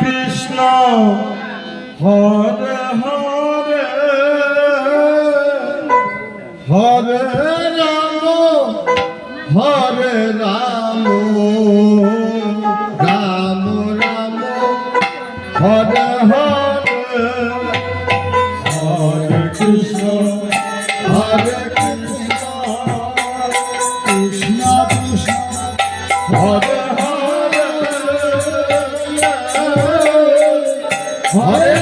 Krishna Hare Hare Hare Ram Ram Ram Hare Hare Hare Krishna Krishna Krishna Hare Hare Hare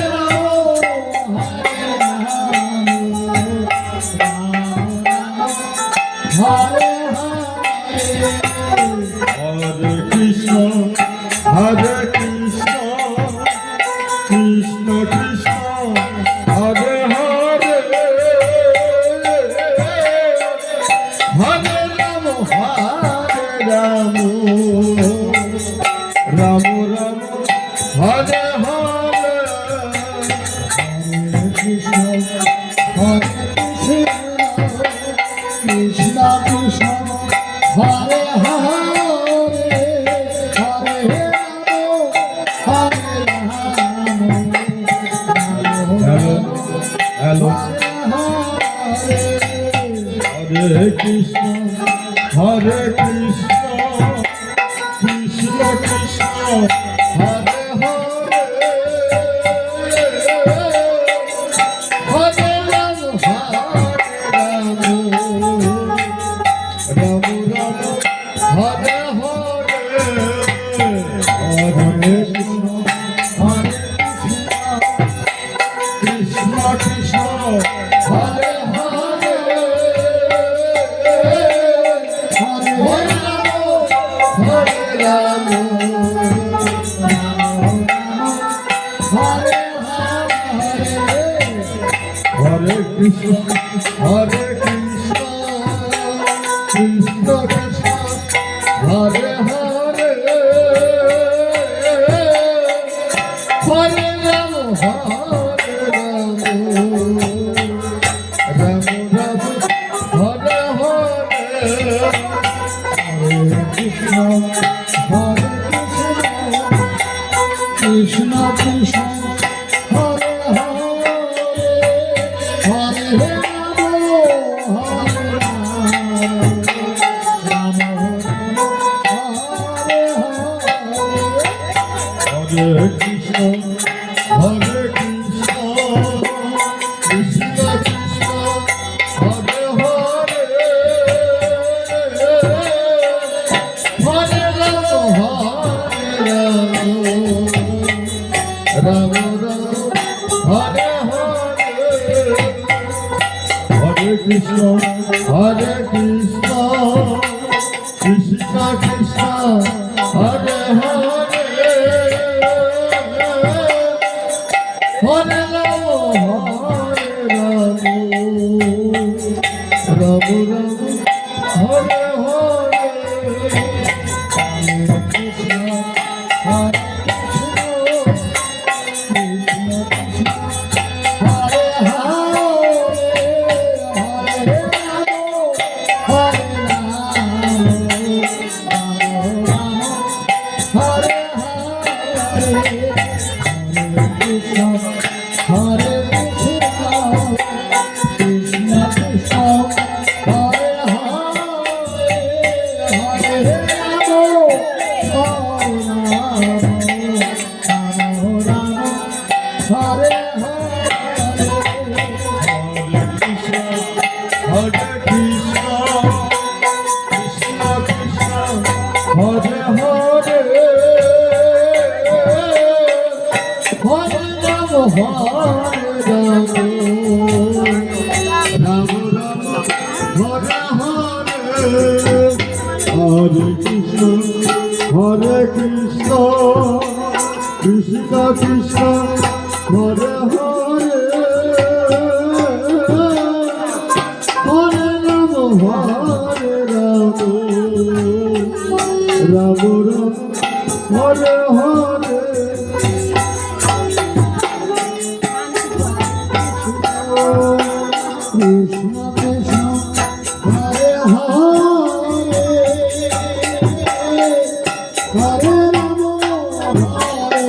Hare Krishna, Krishna Krishna, Hare Hare, Hare Rama, Rama Rama, Hare Hare, Hare Krishna, Krishna Krishna, Hare Hare. Hare Krishna, Hare Krishna, Krishna Krishna, Hare Hare, Hare Rama, Rama Rama, Hare Hare, Hare Krishna, Krishna Krishna, Hare Hare Krishna, Hare Krishna, Krishna Krishna, Hare Hare, Hare Rama, Rama Rama, Hare Hare, Hare Krishna, Hare Krishna, Krishna Krishna. Hare Krishna, Hare Krishna, Krishna Krishna, Hare Hare, Hare Rama, Rama Rama, Hare Hare, Hare Krishna, Hare Krishna, Krishna Krishna, Hare Hare. Hare Rama, Rama Rama, Hare Hare, Hare Krishna, Hare Krishna, Krishna Krishna, Hare Hare, Hare Rama, Hare Krishna, Hare Krishna, Krishna Krishna, Hare Hare, Hare Rama, Hare Hare, Hare Krishna, Krishna Krishna, Hare Hare, Hare Rama, Rama Rama, Hare Hare, Hare Krishna, Hare Krishna, Krishna Krishna, Hare Hare, Hare Rama, Rama Rama, Hare Hare. Krishna Krishna, Hare Hare, Hare Rama, Hare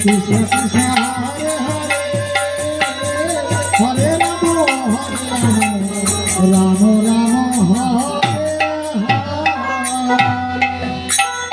Krishna Krishna